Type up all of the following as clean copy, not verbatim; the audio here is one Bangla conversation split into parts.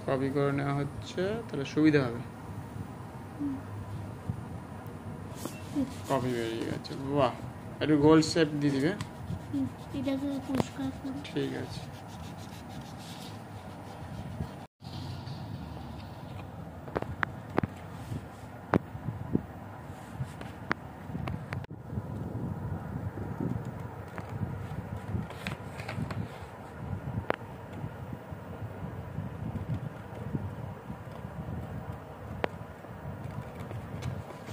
কপি করে নেওয়া হচ্ছে, তাহলে সুবিধা হবে। কপি বেরিয়ে গেছে, বাহ। একটু গোল শেপ দিয়ে দিবে, এটাকে পরিষ্কার করে। ঠিক আছে।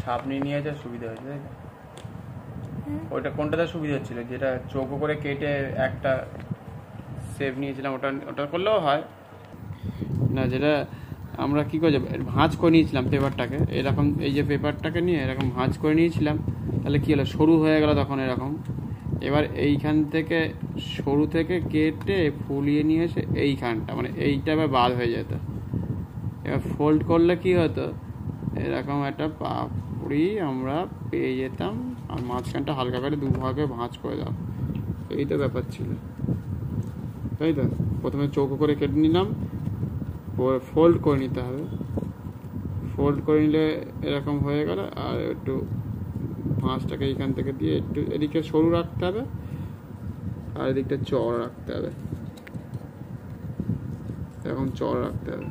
সাপনি নিয়েছে, সুবিধা হয়েছে, তাই না? ওইটা কোনটাতে সুবিধা হচ্ছিল, যেটা চৌকো করে কেটে একটা শেপ নিয়েছিলাম, ওটা করলেও হয় না? যেটা আমরা কী করে ভাঁজ করে নিয়েছিলাম পেপারটাকে, এরকম এই যে পেপারটাকে নিয়ে এরকম ভাঁজ করে নিয়েছিলাম, তাহলে কী হলো, সরু হয়ে গেল তখন এরকম। এবার এইখান থেকে সরু থেকে কেটে ফুলিয়ে নিয়ে এসে এইখানটা, মানে এইটা আবার বাদ হয়ে যেত। এবার ফোল্ড করলে কী হতো, এরকম একটা পাপড়ি আমরা পেয়ে যেতাম, আর মাঝখানটা হালকা করে দুভাগে ভাঁজ করে দাও, এই তো ব্যাপার ছিল, তাই তো? প্রথমে চৌকো করে কেটে নিলাম, ফোল্ড করে নিতে হবে, ফোল্ড করে নিলে এরকম হয়ে গেল। আর একটু ভাঁজটাকে এইখান থেকে দিয়ে একটু এদিকে সরু রাখতে হবে, আর এদিকটা চড় রাখতে হবে, এরকম চড় রাখতে হবে,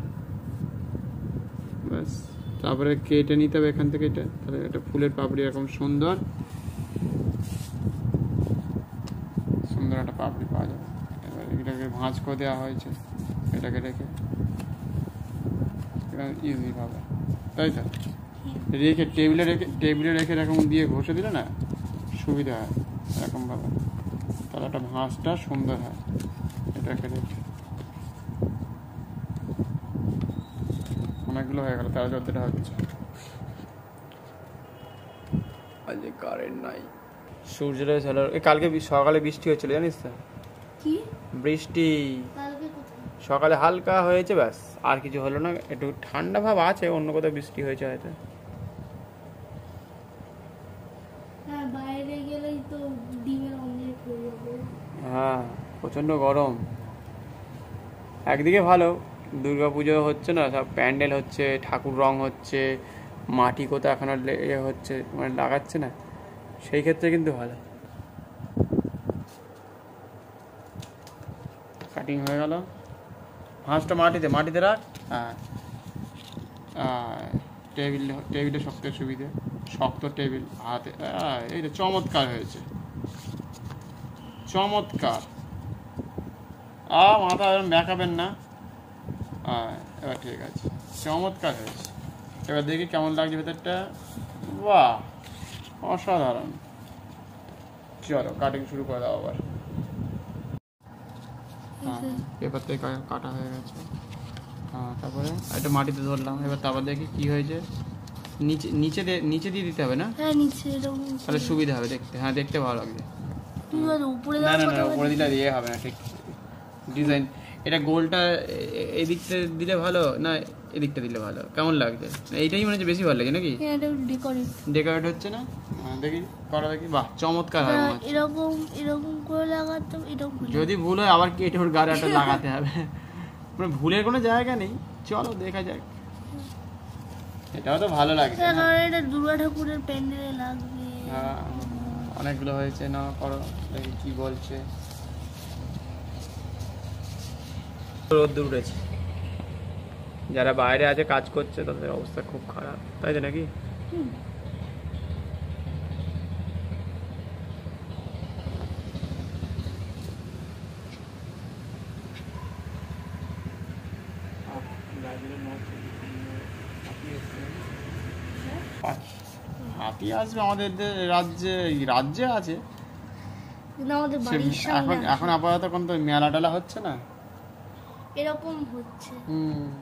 ব্যাস। তারপরে কেটে নিতে হবে এখান থেকে এটা, তাহলে একটা ফুলের পাপড়ি এরকম সুন্দর সুন্দর একটা পাপড়ি পাওয়া যাবে। এবার এটাকে ভাঁজ করে দেওয়া হয়েছে, এটাকে রেখে ইজি ভাবে, তাই তো? রেখে টেবিলে রেখে এরকম দিয়ে ঘষে দিলে না সুবিধা হয় এরকমভাবে, তাহলে একটা ভাঁজটা সুন্দর হয়। এটাকে রেখে অনেকগুলো হয়ে গেল, 13-14টা হচ্ছে। আজ কারেন্ট নাই, সূর্যটা ছিল। কালকে সকালে বৃষ্টি হচ্ছিল, জানিস তো? কি বৃষ্টি কালকে কোথায়? সকালে হালকা হয়েছে, ব্যাস, আর কিছু হলো না। একটু ঠান্ডা ভাব আছে, অন্য কোথাও বৃষ্টি হয়েছে হয়তো। হ্যাঁ, বাইরে গেলেই তো ডিমের অমলেট হয়ে যাবে। হ্যাঁ, প্রচণ্ড গরম। একদিকে ভালো, দুর্গাপুজো হচ্ছে না, সব প্যান্ডেল হচ্ছে, ঠাকুর রং হচ্ছে, মাটি কোথাও এখন হচ্ছে, মানে লাগাচ্ছে না, সেই ক্ষেত্রে কিন্তু ভালো। কাটিং হয়ে গেল, ভাঁজটা মাটিতে রাখ। হ্যাঁ, টেবিলে শক্ত সুবিধে, শক্ত টেবিল হাতে, এই তো চমৎকার হয়েছে, চমৎকার। মাথা এরকম ব্যাকাবেন না, এবার ঠিক আছে, চমৎকার হয়েছে। এবার দেখি কেমন লাগছে ভেতরটা, বাহ, অসাধারণ। চলো কাটিং শুরু করে দাও আবার। হ্যাঁ, পেপার থেকে কাটা হয়ে গেছে। হ্যাঁ, তারপরে একটা মাটিতে ধরলাম, এবার তারপর দেখি কি হয়েছে। নিচে দিয়ে দিতে হবে না? হ্যাঁ, নিচে এরকম, তাহলে সুবিধা হবে দেখতে। হ্যাঁ, দেখতে ভালো লাগবে। উপরে না, উপরে দিলে দিয়ে হবে না, ঠিক ডিজাইন। এটা গোলটা এদিকটা দিলে ভালো না এদিকটা দিলে ভালো, কেমন লাগছে? এইটাই মনে হচ্ছে বেশি ভালো লাগে নাকি? ডেকোরেট হচ্ছে না? দেখি করা, দেখি, বাহ, চমৎকার হয়। এরকম করে লাগাতাম, এরকম যদি ভুল হয় আবার কেটে ওর গায়ে একটা লাগাতে হবে, মানে ভুলের কোনো জায়গা নেই। চলো দেখা যাক, এটাও তো ভালো লাগছে। এটা দুর্গা ঠাকুরের প্যান্ডেলে লাগবে। হ্যাঁ, অনেকগুলো হয়েছে, না করো দেখি কি বলছে। রোদ্দুর উঠেছে, যারা বাইরে আছে কাজ করছে তাদের অবস্থা খুব খারাপ, তাই তো নাকি? হাতি আসবে আমাদের রাজ্যে আছে, এখন আপাতত কোন তো মেলা টেলা হচ্ছে না, এরকম হচ্ছে,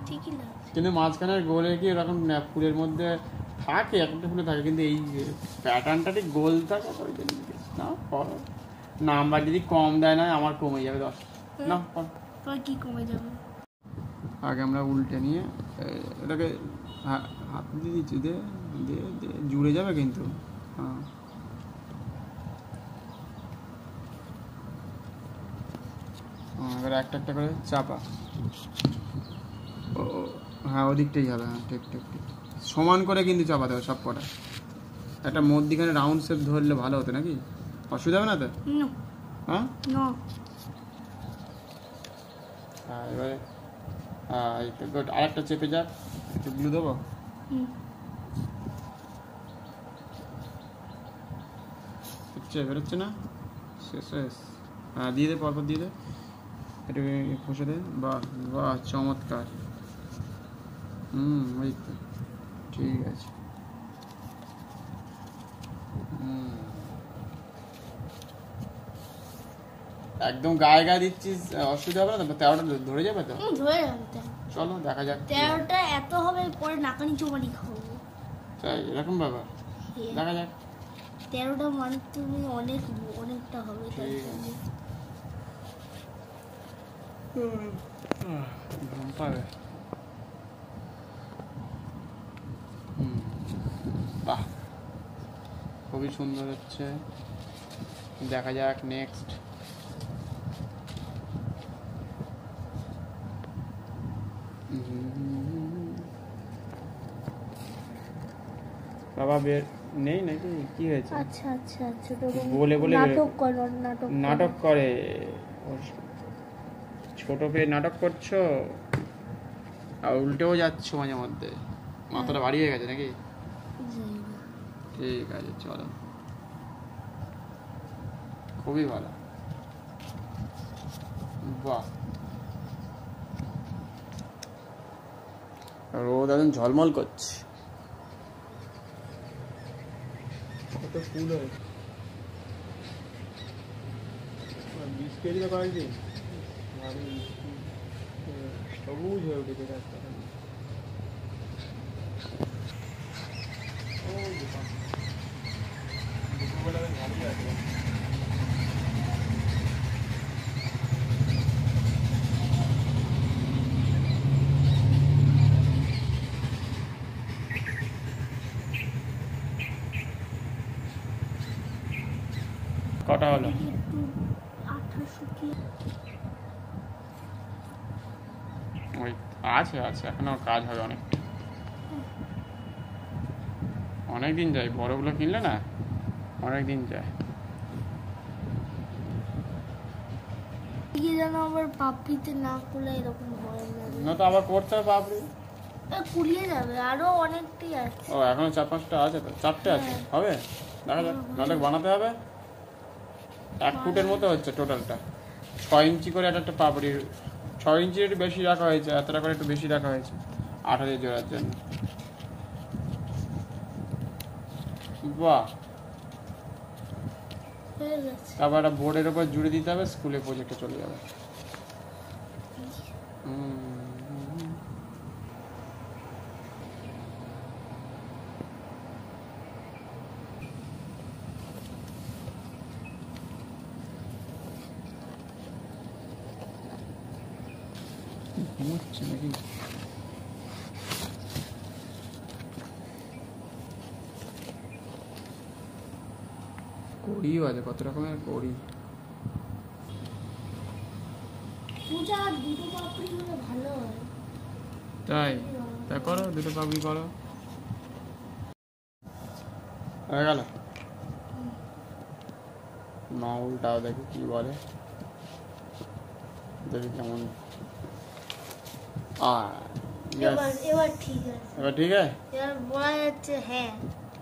ঠিকই লাগছে। কিন্তু মাঝখানের গোলে কি এরকম ফুলের মধ্যে থাকে, একটা ফুলে থাকে, কিন্তু এই প্যাটার্নটা ঠিক গোল থাকে। না নাম্বার যদি কম দেয় না, আমার কমে যাবে 10 না, কি কমে যাবে? আগে আমরা উল্টে নিয়ে এটাকে হাত দিয়ে দিচ্ছি, দিয়ে জুড়ে যাবে কিন্তু। হ্যাঁ, এবার একটা করে চাপা, হ্যাঁ ওদিকটাই হবে, হ্যাঁ ঠিক ঠিক ঠিক। সমান করে কিন্তু চাপাতে হবে সব কটা। একটা মধ্যিখানে রাউন্ড শেপ ধরলে ভালো হতো নাকি? অসুবিধা হবে না তো? হ্যাঁ হ্যাঁ এবারে এই তো গুড। আরেকটা চেপে যাক, একটু গ্লু দেবো। বেরোচ্ছে না, শেষ শেষ। হ্যাঁ দিয়ে দে, পরপর দিয়ে দে, একটু ঘষে দে। বাহ বাহ চমৎকার। ওই তো ঠিক আছে। একদম গায়ে গায়ে দিচ্ছিস, অসুবিধা হবে না তো? তেরোটা ধরে যাবে তো? ধরে যাবে। চলো দেখা যাক। 13টা এত হবে, পরে নাকানি চোমানি খাবো। তাই এরকম ব্যাপার, দেখা যাক। 13টা মানে তুমি অনেকটা হবে। তার জন্য ঘুম পাবে। বাহ খুবই সুন্দর হচ্ছে, দেখা যাক নেক্সট। বাবা বের নেই নাকি, কি হয়েছে? আচ্ছা আচ্ছা আচ্ছা, তো বলে বলে নাটক করে। ছোট পেয়ে নাটক করছো আর উল্টেও যাচ্ছ মাঝে মধ্যে, মাথাটা ভারী হয়ে গেছে নাকি? ঠিক আছে চলো, খুবই ভালো। বাহ রোদ একদম ঝলমল করছে। কত ফুল হয়েছে, 20 কেজি তো কয়েকদিন সবুজ হয়ে উঠেছে রাস্তাটা। দুপুরবেলা বেশ ভালোই আছে। কটা হলো? ওই আছে আছে, এখনো কাজ হবে অনেক, অনেক দিন যায়। বড়গুলো কিনলে না অনেক দিন যায়। যেন আবার পাপড়িতে না করলে এরকম হয় না তো আবার করতে হবে পাপড়ি, কুলিয়ে যাবে। আরো অনেকটাই আছে। ও এখনো 4-5টা আছে তো? 4টে আছে, হবে দেখা যাক। নাহলে বানাতে হবে। 1 ফুটের মতো হচ্ছে টোটালটা, 6 ইঞ্চি করে একটা পাপড়ির। 6 ইঞ্চির একটু বেশি রাখা হয়েছে, এতটা করে একটু বেশি রাখা হয়েছে আঠা দিয়ে জোড়ার জন্য। বাহ তারপর একটা বোর্ডের উপর জুড়ে দিতে হবে, স্কুলে প্রজেক্টে চলে যাবে। ঘুমোচ্ছে নাকি? কড়িও আছে, কত রকমের কড়ি। দুটো পাপড়ি হলে ভালো হয়। তাই তা করো, দুটো পাপড়ি করো, হয়ে গেল। না উল্টাও দেখি কি বলে, দেখি কেমন। এবার ঠিক আছে, এবার ঠিক আছে, এবার বলা যাচ্ছে। হ্যাঁ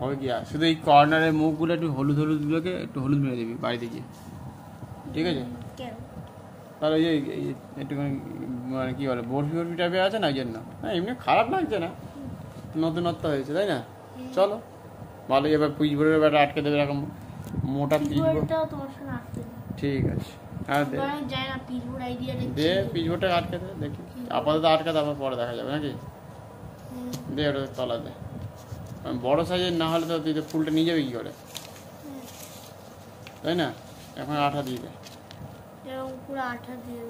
হবে কি আর, শুধু এই কর্নারের মুখগুলো একটু হলুদ হলুদ গুলোকে একটু হলুদ মেরে দিবি বাড়িতে গিয়ে, ঠিক আছে? কেন? তাহলে ওই যে একটুখানি মানে কি বলে বরফি বরফি টাইপের আছে না, ওই জন্য। হ্যাঁ এমনি খারাপ লাগছে না, নতুনত্ব হয়েছে তাই না? চলো ভালো। এবার পিচবোর্ডের ব্যাপারটা আটকে দেবে, এরকম মোটা পিচবোর্ড। ঠিক আছে, হ্যাঁ দে দে পিচবোর্ডটা আটকে দে, দেখি আপাতত আটকে, তারপর পরে দেখা যাবে নাকি? দে ওটা তলা দে, বড় সাইজের না হলে তো তুই তো ফুলটা নিয়ে যাবি কি করে, তাই না? এখন আঠা দিয়ে দে, আঠা দিয়ে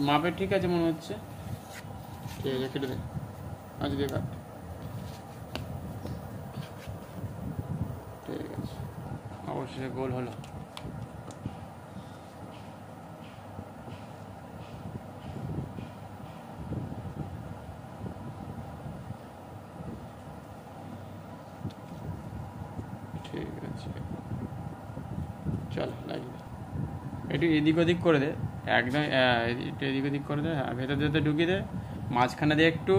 মাপের ঠিক আছে মনে হচ্ছে। ঠিক আছে কেটে দে, আজ দিয়ে কাট। ঠিক আছে, অবশ্যই গোল হলো। গেল লাগিয়ে দে। একটু এদিক ওদিক করে দে, একদম একটু এদিক ওদিক করে দে। হ্যাঁ, ভেতর ভেতর ঢুকিয়ে দে, মাঝখানে দে একটু।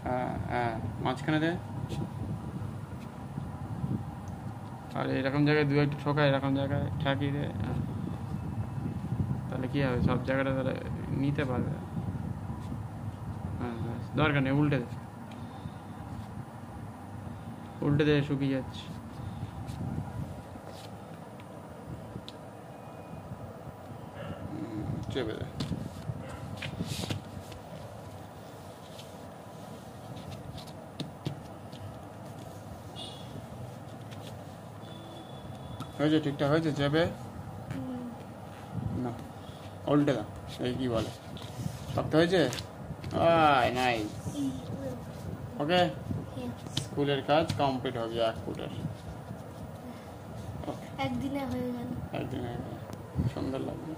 হ্যাঁ হ্যাঁ, মাঝখানে দে। আর এরকম জায়গায় দু একটু ঠোকা, এরকম জায়গায় ঠাকিয়ে দে। হ্যাঁ, তাহলে কী হবে, সব জায়গাটা তাহলে নিতে পারবে। হ্যাঁ হ্যাঁ, দরকার নেই, উল্টে দে, উল্টে দে, শুকিয়ে যাচ্ছে। চেপে দে। হয়েছে, ঠিকঠাক হয়েছে, চেপে না, উল্টে দাও। এই কি বলে, শক্ত হয়েছে? নাইস। ওকে, স্কুলের কাজ কমপ্লিট হবে 1 ফুটের। একদিনে হয়ে গেল। একদিন হয়ে গেল, সুন্দর লাগবে।